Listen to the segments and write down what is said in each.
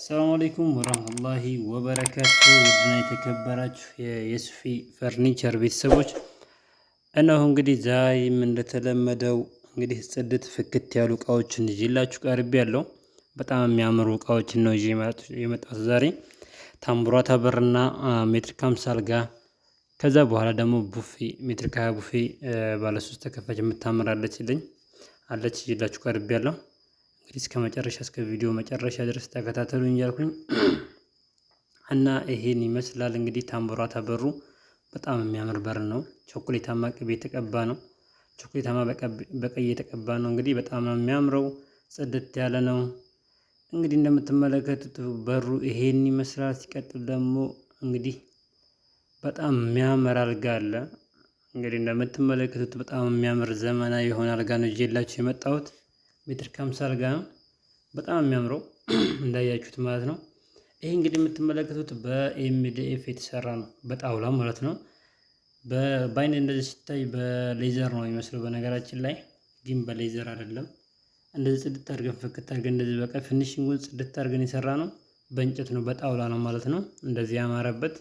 ሰላም አለይኩም ወራህመቱላሂ ወበረካቱ። ውድና የተከበራችሁ የየሱፊ ፈርኒቸር ቤተሰቦች እነሆ እንግዲህ ዛሬም እንደተለመደው እንግዲህ ጽድት ፍክት ያሉ እቃዎችን ይዤላችሁ ቀርቤያለሁ። በጣም የሚያምሩ እቃዎችን ነው ይዤ የመጣሁት ዛሬ። ታምቡራታ በርና ሜትር ከ50 አልጋ፣ ከዛ በኋላ ደግሞ ቡፌ ሜትር ከ20 ቡፌ ባለ 3 ተከፋች የምታምራለች አለች ይዤላችሁ ቀርቤያለሁ። እንግዲህ እስከ መጨረሻ እስከ ቪዲዮ መጨረሻ ድረስ ተከታተሉኝ እያልኩኝ እና ይሄን ይመስላል እንግዲህ ታምቡራታ በሩ በጣም የሚያምር በር ነው። ቾኮሌታማ ቅቤ የተቀባ ነው። ቾኮሌታማ በቀይ የተቀባ ነው። እንግዲህ በጣም ነው የሚያምረው። ጽድት ያለ ነው። እንግዲህ እንደምትመለከቱት በሩ ይሄን ይመስላል። ሲቀጥል ደግሞ እንግዲህ በጣም የሚያምር አልጋ አለ። እንግዲህ እንደምትመለከቱት በጣም የሚያምር ዘመናዊ የሆነ አልጋ ነው ይዤላችሁ የመጣሁት። ሜትር ከ50 አልጋ ነው። በጣም የሚያምረው እንዳያችሁት ማለት ነው። ይሄ እንግዲህ የምትመለከቱት በኤምዲኤፍ የተሰራ ነው፣ በጣውላ ማለት ነው። በአይን እንደዚህ ሲታይ በሌዘር ነው የሚመስለው። በነገራችን ላይ ግን በሌዘር አይደለም። እንደዚህ ጽድት አድርገን ፍክት አድርገን እንደዚህ በቃ ፊኒሺንጉን ጽድት አድርገን የሰራ ነው። በእንጨት ነው፣ በጣውላ ነው ማለት ነው። እንደዚህ ያማረበት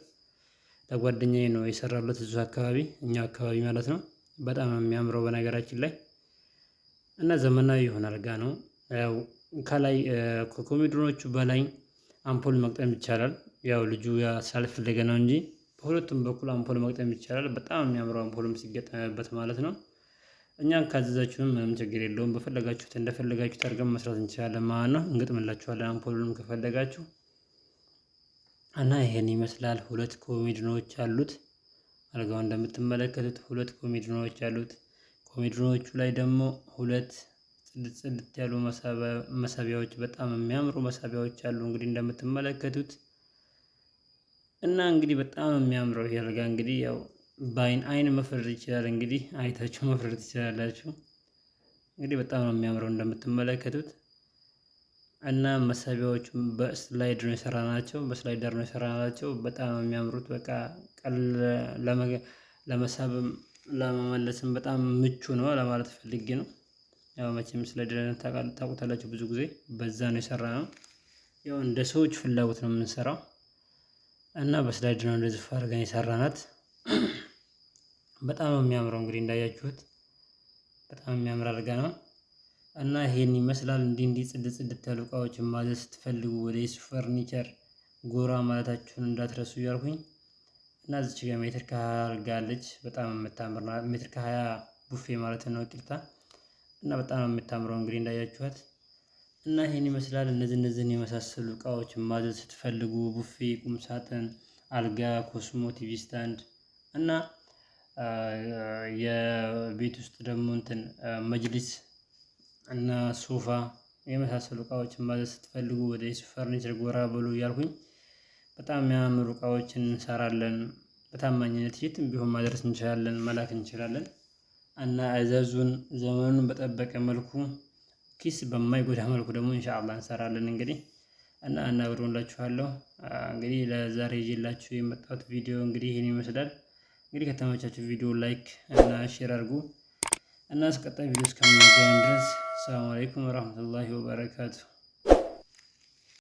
ለጓደኛዬ ነው የሰራበት እዚሁ አካባቢ፣ እኛ አካባቢ ማለት ነው። በጣም ነው የሚያምረው በነገራችን ላይ እና ዘመናዊ የሆነ አልጋ ነው። ያው ከላይ ከኮሜዲኖቹ በላይ አምፖል መቅጠም ይቻላል። ያው ልጁ ስላልፈለገ ነው እንጂ በሁለቱም በኩል አምፖል መቅጠም ይቻላል። በጣም የሚያምረው አምፖልም ሲገጠምበት ማለት ነው። እኛን ካዘዛችሁም ምንም ችግር የለውም። በፈለጋችሁት እንደፈለጋችሁት አድርገን መስራት እንችላለን ማለት ነው። እንገጥምላችኋለን አምፖሉንም ከፈለጋችሁ እና ይሄን ይመስላል። ሁለት ኮሜዲኖች አሉት አልጋው እንደምትመለከቱት ሁለት ኮሜዲኖች አሉት። ኮሜዲኖቹ ላይ ደግሞ ሁለት ጽድት ያሉ መሳቢያዎች፣ በጣም የሚያምሩ መሳቢያዎች አሉ እንግዲህ እንደምትመለከቱት እና እንግዲህ በጣም የሚያምረው ይሄ አልጋ እንግዲህ ያው አይን መፍረድ ይችላል። እንግዲህ አይታችሁ መፍረድ ትችላላችሁ። እንግዲህ በጣም ነው የሚያምረው እንደምትመለከቱት እና መሳቢያዎቹም በስላይድ ነው የሰራናቸው፣ በስላይደር ነው የሰራናቸው። በጣም የሚያምሩት በቃ ለመሳብም ለመመለስም በጣም ምቹ ነው ለማለት ፈልጌ ነው። ያው መቼም ስላይደር ታውቁታላችሁ፣ ብዙ ጊዜ በዛ ነው የሰራነው። ያው እንደ ሰዎች ፍላጎት ነው የምንሰራው እና በስላይደር ነው እንደዚህ አድርገን የሰራናት። በጣም ነው የሚያምረው እንግዲህ እንዳያችሁት በጣም የሚያምር አልጋ ነው እና ይሄን ይመስላል። እንዲህ ጽድት ያሉ እቃዎችን ማዘዝ ስትፈልጉ ወደ የሱፊ ፈርኒቸር ጎራ ማለታችሁን እንዳትረሱ እያልኩኝ እና እዚች ጋር ሜትር ከ20 አልጋ አለች። በጣም የምታምር ሜትር ከ20 ቡፌ ማለት ነው ቅርታ እና በጣም ነው የምታምረው እንግዲህ እንዳያችኋት እና ይሄን ይመስላል። እነዚህን የመሳሰሉ እቃዎችን ማዘዝ ስትፈልጉ ቡፌ፣ ቁም ሳጥን፣ አልጋ፣ ኮስሞ፣ ቲቪ ስታንድ እና የቤት ውስጥ ደግሞ መጅሊስ እና ሶፋ የመሳሰሉ እቃዎችን ማዘዝ ስትፈልጉ ወደ የሱፊ ፈርኒቸር ጎራ በሉ እያልኩኝ በጣም የሚያምሩ እቃዎችን እንሰራለን። በታማኝነት የትም ቢሆን ማድረስ እንችላለን፣ መላክ እንችላለን እና እዘዙን። ዘመኑን በጠበቀ መልኩ ኪስ በማይጎዳ መልኩ ደግሞ ኢንሻአላህ እንሰራለን እንግዲህ እና እናብሮላችኋለሁ። እንግዲህ ለዛሬ ይዤላችሁ የመጣሁት ቪዲዮ እንግዲህ ይሄን ይመስላል። እንግዲህ ከተመቻችሁ ቪዲዮ ላይክ እና ሼር አድርጉ እና እስከ ቀጣይ ቪዲዮ እስከምንገናኝ ድረስ ሰላም አለይኩም ወራህመቱላሂ ወበረካቱ።